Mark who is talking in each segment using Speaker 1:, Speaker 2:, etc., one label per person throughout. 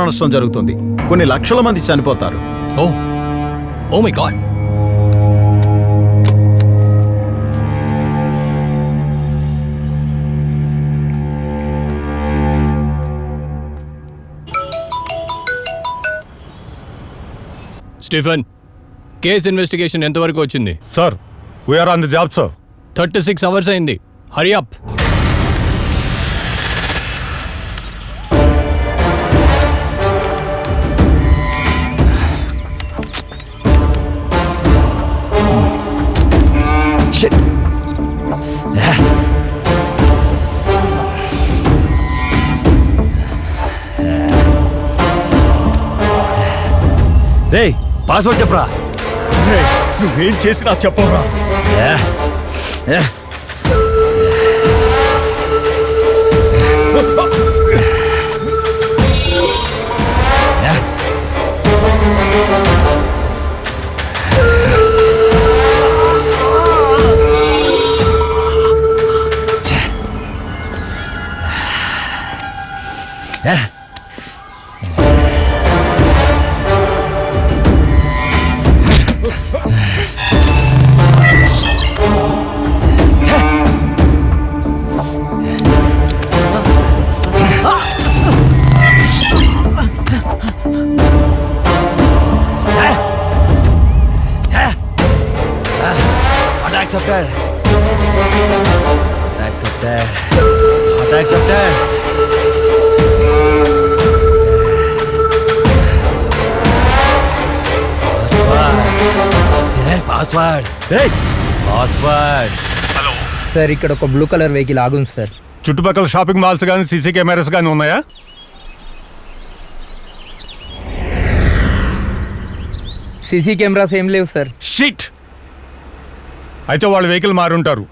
Speaker 1: నష్టం జరుగుతుంది. కొన్ని లక్షల మంది చనిపోతారు.
Speaker 2: Oh my god. Stephen, case investigation ఎంతవరకు వచ్చింది?
Speaker 3: Sir, we are on the job sir.
Speaker 2: 36 hours అయింది. హరి అప్.
Speaker 4: రేయ్, పాస్వర్డ్ చెప్పరా.
Speaker 3: నువ్వేం చేసినా చెప్పరా.
Speaker 5: హలో సార్, ఇక్కడ ఒక బ్లూ కలర్ వెహికల్ ఆగుంది సార్.
Speaker 3: చుట్టుపక్కల షాపింగ్ మాల్స్ కానీ సీసీ కెమెరాస్ కానీ ఉన్నాయా?
Speaker 5: సీసీ కెమెరాస్ ఏం లేవు సార్.
Speaker 3: షిట్. అయితే వాళ్ళు వెహికల్ మారుంటారు.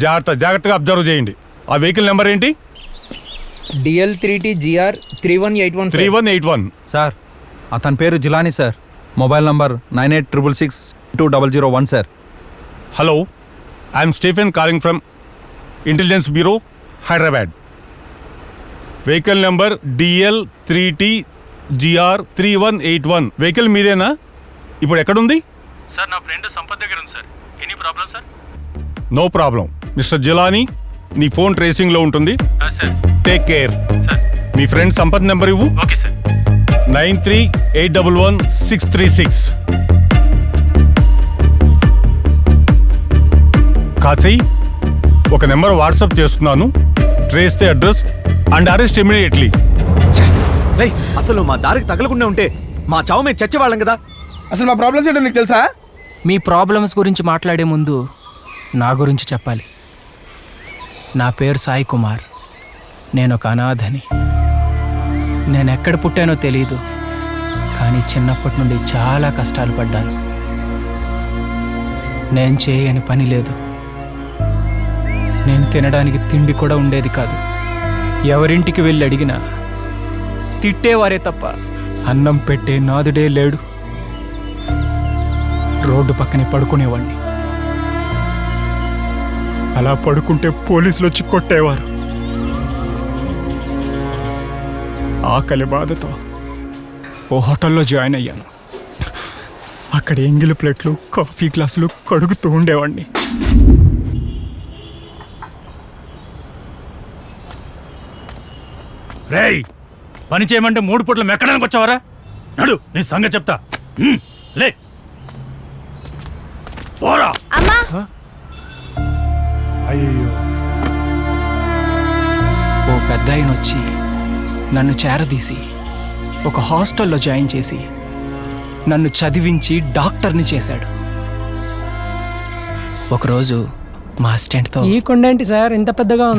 Speaker 3: జాగ్రత్తగా అబ్జర్వ్ చేయండి. ఆ వెహికల్ నెంబర్ ఏంటి?
Speaker 5: DL 3T GR 3181.
Speaker 3: 3181.
Speaker 6: సార్, అతని పేరు Jilani sir. Mobile number 9866620001 sir.
Speaker 3: Hello, I'm Stephen calling from intelligence bureau, Hyderabad. Vehicle number DL 3T GR 3181. Vehicle మీదేనా? ఇప్పుడు ఎక్కడుంది?
Speaker 6: సార్, నా ఫ్రెండ్ సంపత్ దగ్గర ఉంది sir. Any problem sir?
Speaker 3: No problem. Mister Jilani, నీ ఫోన్ ట్రేసింగ్లో ఉంటుంది.
Speaker 6: సార్.
Speaker 3: Take care.
Speaker 6: సార్.
Speaker 3: మీ ఫ్రెండ్ సంపత్ నెంబర్ ఇవ్వు.
Speaker 6: Okay sir.
Speaker 3: 93811636. కాశీ, ఒక నెంబర్ వాట్సాప్ చేస్తున్నాను. Trace the address and arrest immediately.
Speaker 4: అసలు మా దారికి తగలకుండా ఉంటే మా చావు మేము చచ్చేవాళ్ళం కదా.
Speaker 7: అసలు మా ప్రాబ్లమ్స్ ఏంటో నీకు తెలుసా?
Speaker 8: మీ ప్రాబ్లమ్స్ గురించి మాట్లాడే ముందు నా గురించి చెప్పాలి. నా పేరు సాయి కుమార్. నేను ఒక అనాథని. నేను ఎక్కడ పుట్టానో తెలియదు, కానీ చిన్నప్పటి నుండి చాలా కష్టాలు పడ్డాను. నేను చేయని పని లేదు. నేను తినడానికి తిండి కూడా ఉండేది కాదు. ఎవరింటికి వెళ్ళి అడిగినా తిట్టేవారే తప్ప అన్నం పెట్టే నాదుడే లేడు. రోడ్డు పక్కనే పడుకునేవాడిని. అలా పడుకుంటే పోలీసులు వచ్చి కొట్టేవారు. ఆకలి బాధతో ఓ హోటల్లో జాయిన్ అయ్యాను. అక్కడ ఎంగిలి ప్లేట్లు, కాఫీ గ్లాసులు కడుగుతూ ఉండేవాడిని.
Speaker 3: రేయ్, పని చేయమంటే 3 పూట్ల మెక్కడానికి వచ్చావరా? నడు, నీ సంగతి చెప్తా. లే పోరా.
Speaker 7: అయ్యో,
Speaker 8: ఓ పెద్ద ఆయన వచ్చి నన్ను చేరదీసి ఒక హాస్టల్లో జాయిన్ చేసి నన్ను చదివించి డాక్టర్ని చేశాడు. ఒకరోజు మా అసిస్టెంట్తో,
Speaker 9: ఈ కొండ ఏంటి సార్ ఇంత పెద్దగా ఉంది?